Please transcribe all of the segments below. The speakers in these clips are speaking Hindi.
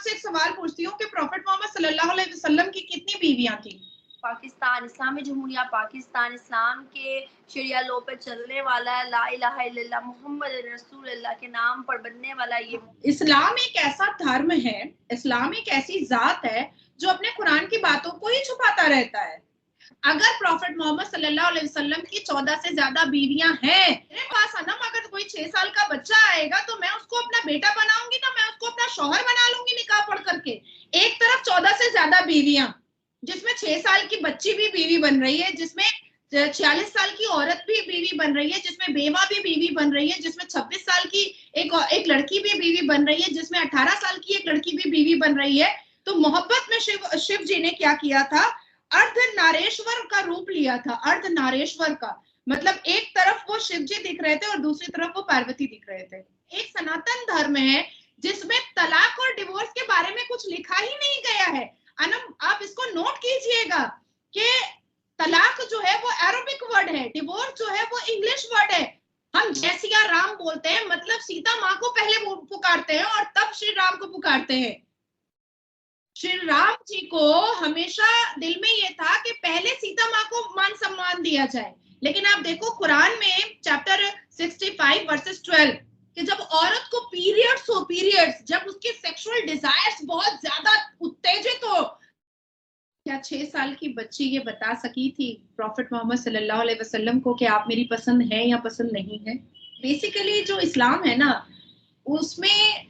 आपसे एक सवाल पूछती हूँ कि प्रॉफेट मोहम्मद सल्लल्लाहु अलैहि वसल्लम की कितनी बीवियां थी? पाकिस्तान इस्लामी जमहूरिया पाकिस्तान इस्लाम के शरिया लॉ पे चलने वाला है। ला इलाहा इल्लल्लाह मोहम्मद रसूलुल्लाह के नाम पर बनने वाला ये इस्लाम एक ऐसा धर्म है, इस्लाम एक ऐसी जात है जो अपने कुरान की बातों को ही छुपाता रहता है। अगर प्रॉफेट मोहम्मद सल्लल्लाहु अलैहि वसल्लम की 14 से ज्यादा बीवियां हैं, मेरे पास अनम अगर कोई 6 साल का बच्चा आएगा तो मैं उसको अपना बेटा बनाऊंगी ना, मैं उसको अपना शौहर बना लूंगी निकाह पढ़ करके। एक तरफ 14 से ज्यादा बीवियां, जिसमें 6 साल की बच्ची भी बीवी बन रही है, जिसमें 46 साल की औरत भी बीवी बन रही है, जिसमें बेवा भी बीवी बन रही है, जिसमें 26 साल की एक लड़की भी बीवी बन रही है, जिसमें 18 साल की एक लड़की भी बीवी बन रही है। तो मोहब्बत में शिव जी ने क्या किया था? अर्धनारेश्वर का रूप लिया था। अर्धनारेश्वर का मतलब एक तरफ वो शिव जी दिख रहे थे और दूसरी तरफ वो पार्वती दिख रहे थे। एक सनातन धर्म है जिसमें तलाक और डिवोर्स के बारे में कुछ लिखा ही नहीं गया है। अनम आप इसको नोट कीजिएगा कि तलाक जो है वो अरबिक वर्ड है, डिवोर्स जो है वो इंग्लिश वर्ड है। हम जय सिया राम बोलते हैं, मतलब सीता माँ को पहले पुकारते हैं और तब श्री राम को पुकारते हैं। श्री राम जी को हमेशा दिल में ये था कि पहले सीता माँ को मान सम्मान दिया जाए, लेकिन आप देखो कुरान में चैप्टर 65 वर्सेस 12 कि जब औरत को पीरियड्स जब उसके सेक्सुअल डिजायर्स बहुत ज्यादा उत्तेजित हो, क्या 6 साल की बच्ची ये बता सकी थी प्रॉफेट मोहम्मद सल्लल्लाहु अलैहि वसल्लम को कि आप मेरी पसंद है या पसंद नहीं है? बेसिकली जो इस्लाम है ना, उसमें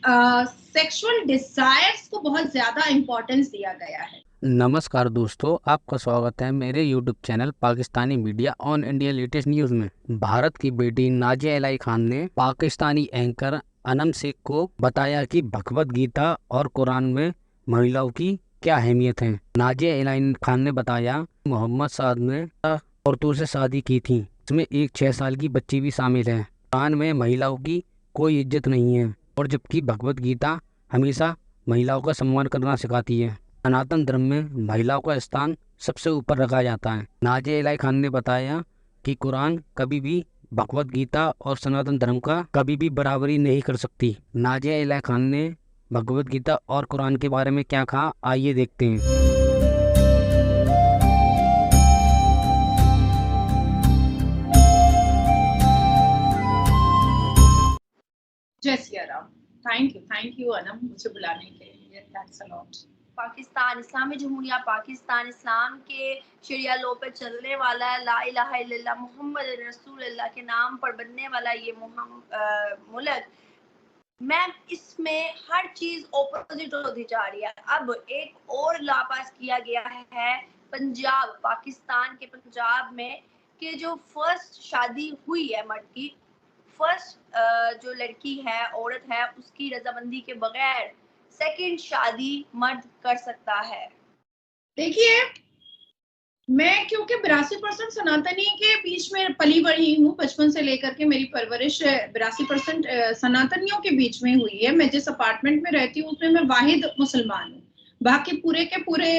सेक्सुअल डिजायर्स को बहुत ज्यादा इंपॉर्टेंस दिया गया है। नमस्कार दोस्तों, आपका स्वागत है मेरे YouTube channel Pakistani media on India latest news में। भारत की बेटी नाजिया इलाही खान ने पाकिस्तानी एंकर अनम शेख को बताया कि भगवत गीता और कुरान में महिलाओं की क्या अहमियत है। नाजिया इलाही खान ने बताया मोहम्मद साद ने औरतों से शादी की थी, इसमें एक 6 साल की बच्ची भी शामिल है। कुरान में महिलाओं की कोई इज्जत नहीं है, और जबकि भगवत गीता हमेशा महिलाओं का सम्मान करना सिखाती है। सनातन धर्म में महिलाओं का स्थान सबसे ऊपर रखा जाता है। नाजिया इलाही खान ने बताया कि कुरान कभी भी भगवत गीता और सनातन धर्म का कभी भी बराबरी नहीं कर सकती। नाजिया इलाही खान ने भगवत गीता और कुरान के बारे में क्या कहा, आइए देखते हैं। जय सिया राम। थैंक यू अनम, मुझे बुलाने के लिए। Thanks a lot. पाकिस्तान इस्लामी जमहूरिया पाकिस्तान इस्लाम के शरिया लॉ पे चलने वाला है। ला इलाहा इल्लल्लाह मोहम्मद रसूलुल्लाह के नाम पर बनने वाला ये मुल्क, मैम इसमें हर चीज ऑपोजिट होती जा रही है। अब एक और लॉ पास किया गया है पंजाब, पाकिस्तान के पंजाब में, कि जो फर्स्ट शादी हुई है मर्द की, फर्स्ट जो लड़की है, औरत है, उसकी रजामंदी के बगैर सेकंड शादी मर्द कर सकता है। देखिए, मैं क्योंकि 82% सनातनी के बीच में पली बढ़ी हूँ, बचपन से लेकर के मेरी परवरिश 82% सनातनियों के बीच में हुई है। मैं जिस अपार्टमेंट में रहती हूँ उसमें मैं वाहिद मुसलमान हूँ, बाकी पूरे के पूरे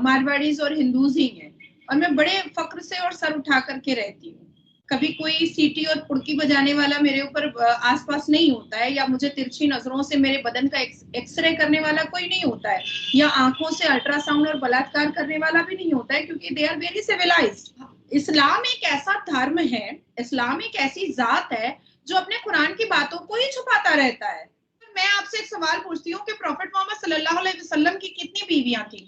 मारवाड़ीज और हिंदूज ही हैं, और मैं बड़े फक्र से और सर उठा करके रहती हूँ। कभी कोई सीटी और पुड़की बजाने वाला मेरे ऊपर आसपास नहीं होता है, या मुझे तिरछी नजरों से मेरे बदन का एक्सरे करने वाला कोई नहीं होता है, या आंखों से अल्ट्रासाउंड और बलात्कार करने वाला भी नहीं होता है, क्योंकि दे आर वेरी सिविलाइज्ड। इस्लाम एक ऐसा धर्म है, इस्लाम एक ऐसी जात है जो अपने कुरान की बातों को ही छुपाता रहता है। मैं आपसे एक सवाल पूछती हूँ कि प्रॉफेट मोहम्मद सल्लल्लाहु अलैहि वसल्लम की कितनी बीवियां थी?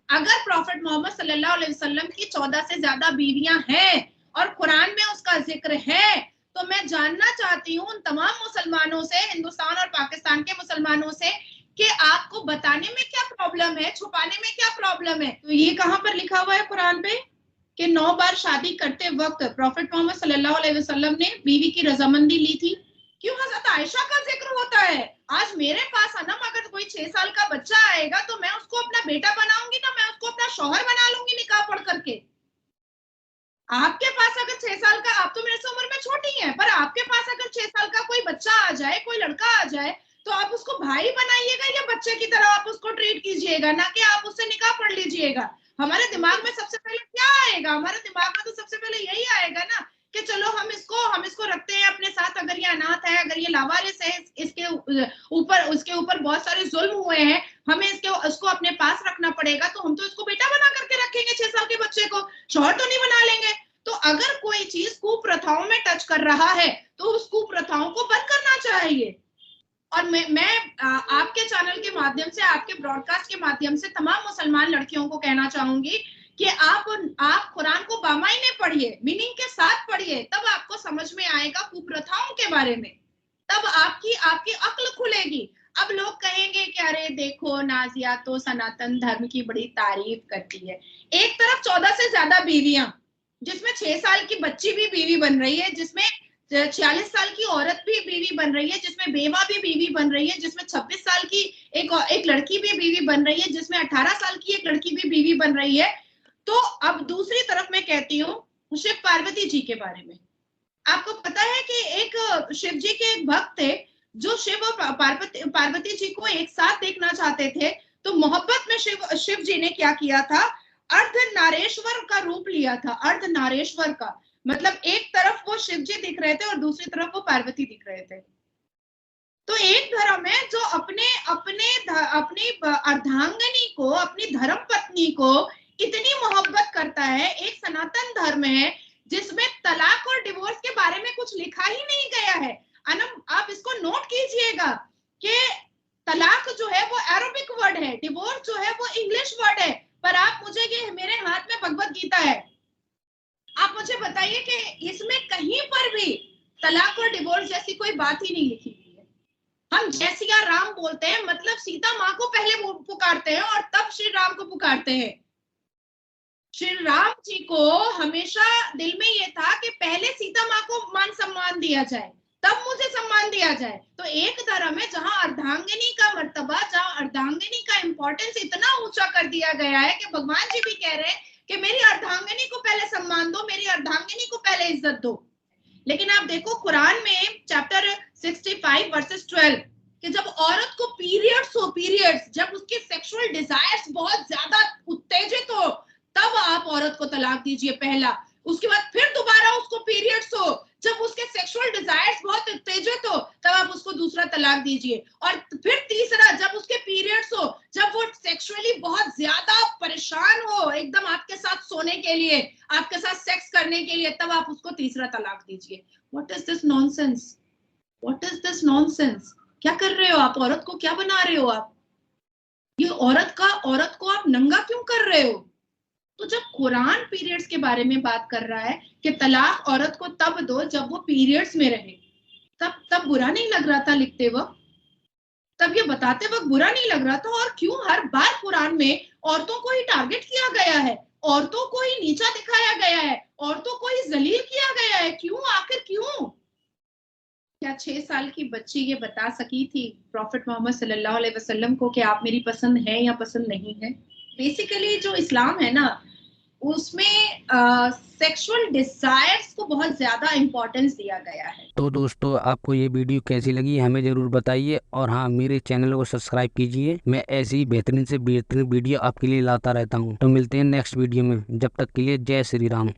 अगर प्रॉफेट मोहम्मद सल्लल्लाहु अलैहि वसल्लम की 14 से ज्यादा बीवियां हैं और कुरान में उसका जिक्र है, तो मैं जानना चाहती हूँ उन तमाम मुसलमानों से, हिंदुस्तान और पाकिस्तान के मुसलमानों से, कि आपको बताने में क्या प्रॉब्लम है, छुपाने में क्या प्रॉब्लम है? तो ये कहाँ पर लिखा हुआ है कुरान पे कि 9 बार शादी करते वक्त प्रॉफेट मोहम्मद सल्लल्लाहु अलैहि वसल्लम ने बीवी की रजामंदी ली थी? क्यों हजरत आयशा का जिक्र होता है? आज मेरे पास अनम अगर कोई 6 साल का बच्चा आएगा तो मैं उसको अपना बेटा बनाऊंगी ना, मैं उसको अपना शौहर बना लूंगी निकाह पढ़ करके। आपके पास अगर 6 साल का, आप तो मेरे से उम्र में छोटी हैं, पर आपके पास अगर 6 साल का कोई बच्चा आ जाए, कोई लड़का आ जाए, तो आप उसको भाई बनाइएगा या बच्चे की तरह आप उसको ट्रीट कीजिएगा, ना कि आप उससे निकाह पढ़ लीजिएगा। हमारे दिमाग में सबसे पहले क्या आएगा? हमारे दिमाग में तो सबसे पहले यही आएगा ना कि चलो हम इसको रखते हैं अपने साथ, अगर ये अनाथ है, अगर ये लावारिस है, उसके ऊपर बहुत सारे जुल्म हुए हैं, हमें उसको अपने पास रखना पड़ेगा, तो हम तो इसको बेटा बना करके रखेंगे 6 साल के बच्चे को, शौहर तो नहीं बना लेंगे। तो अगर कोई चीज कुप्रथाओं में टच कर रहा है तो उस कुप्रथाओं को बंद करना चाहिए। और मैं आपके चैनल के माध्यम से, आपके ब्रॉडकास्ट के माध्यम से तमाम मुसलमान लड़कियों को कहना चाहूंगी कि आप कुरान को बामायने पढ़िए, मीनिंग के साथ पढ़िए, तब आपको समझ में आएगा कुप्रथाओं के बारे में, तब आपकी अक्ल खुलेगी। अब लोग कहेंगे कि अरे देखो नाजिया तो सनातन धर्म की बड़ी तारीफ करती है। एक तरफ 14 से ज्यादा बीवियां, जिसमें 6 साल की बच्ची भी बीवी बन रही है, जिसमें 46 साल की औरत भी बीवी बन रही है, जिसमें बेवा भी बीवी बन रही है, जिसमें 26 साल की एक लड़की भी बीवी बन रही है, जिसमें 18 साल की एक लड़की भी बीवी बन रही है। तो अब दूसरी तरफ मैं कहती हूँ शिव पार्वती जी के बारे में। आपको पता है कि एक शिव जी के एक भक्त थे जो शिव और पार्वती जी को एक साथ देखना चाहते थे। तो मोहब्बत में शिव जी ने क्या किया था, अर्धनारेश्वर का रूप लिया था। अर्धनारेश्वर का मतलब एक तरफ वो शिव जी दिख रहे थे और दूसरी तरफ वो पार्वती दिख रहे थे। तो एक धर्म है जो अपनी अर्धांगिनी को, अपनी धर्म पत्नी को इतनी मोहब्बत करता है। एक सनातन धर्म है जिसमें तलाक और डिवोर्स के बारे में कुछ लिखा ही नहीं गया है। अनम, आप इसको नोट कीजिएगा कि तलाक जो है वो अरबिक वर्ड है, डिवोर्स जो है वो इंग्लिश वर्ड है। पर आप मुझे, ये मेरे हाथ में भगवत गीता है, आप मुझे बताइए कि इसमें कहीं पर भी तलाक और डिवोर्स जैसी कोई बात ही नहीं लिखी हुई है। हम जय सिया राम बोलते हैं, मतलब सीता माँ को पहले पुकारते हैं और तब श्री राम को पुकारते हैं। श्री राम जी को हमेशा दिल में ये था कि पहले सीता माँ को मान सम्मान दिया जाए, तब मुझे सम्मान दिया जाए। तो एक धर्म है जहां अर्धांगिनी का मर्तबा, जहां अर्धांगिनी का इंपॉर्टेंस इतना ऊंचा कर दिया गया है कि भगवान जी भी कह रहे हैं कि मेरी अर्धांगिनी को पहले सम्मान दो, मेरी अर्धांगिनी को पहले इज्जत दो। लेकिन आप देखो कुरान में चैप्टर 65 वर्सेस 12 कि जब औरत को पीरियड्स, जब उसके सेक्सुअल डिजायर्स बहुत ज्यादा उत्तेजित हो, तब आप औरत को तलाक दीजिए पहला। उसके बाद फिर दोबारा उसको पीरियड्स हो, जब उसके सेक्सुअल डिजायर्स बहुत उत्तेजित हो, तब आप उसको दूसरा तलाक दीजिए। और फिर तीसरा, जब उसके पीरियड्स हो, जब वो सेक्सुअली बहुत ज्यादा परेशान हो एकदम आपके साथ सोने के लिए, आपके साथ सेक्स करने के लिए, तब आप उसको तीसरा तलाक दीजिए। What is this nonsense, what is this nonsense? क्या कर रहे हो आप? औरत को क्या बना रहे हो आप? ये औरत को आप नंगा क्यों कर रहे हो? तो जब कुरान पीरियड्स के बारे में बात कर रहा है कि तलाक औरत को तब दो जब वो पीरियड्स में रहे, तब बुरा नहीं लग रहा था लिखते वक्त, तब ये बताते वक्त बुरा नहीं लग रहा था। और क्यों हर बार कुरान में औरतों को ही टारगेट किया गया है, औरतों को ही नीचा दिखाया गया है, औरतों को ही जलील किया गया है? क्यों, आखिर क्यों? क्या 6 साल की बच्ची ये बता सकी थी प्रॉफिट मोहम्मद सल्लल्लाहु अलैहि वसल्लम को कि आप मेरी पसंद है या पसंद नहीं है? बेसिकली जो इस्लाम है ना, उसमें सेक्सुअल डिजायर्स को बहुत ज्यादा इंपॉर्टेंस दिया गया है। तो दोस्तों, आपको ये वीडियो कैसी लगी हमें ज़रूर बताइए, और हाँ, मेरे चैनल को सब्सक्राइब कीजिए। मैं ऐसी बेहतरीन से बेहतरीन वीडियो आपके लिए लाता रहता हूँ। तो मिलते हैं नेक्स्ट वीडियो में, जब तक के लिए जय श्री राम।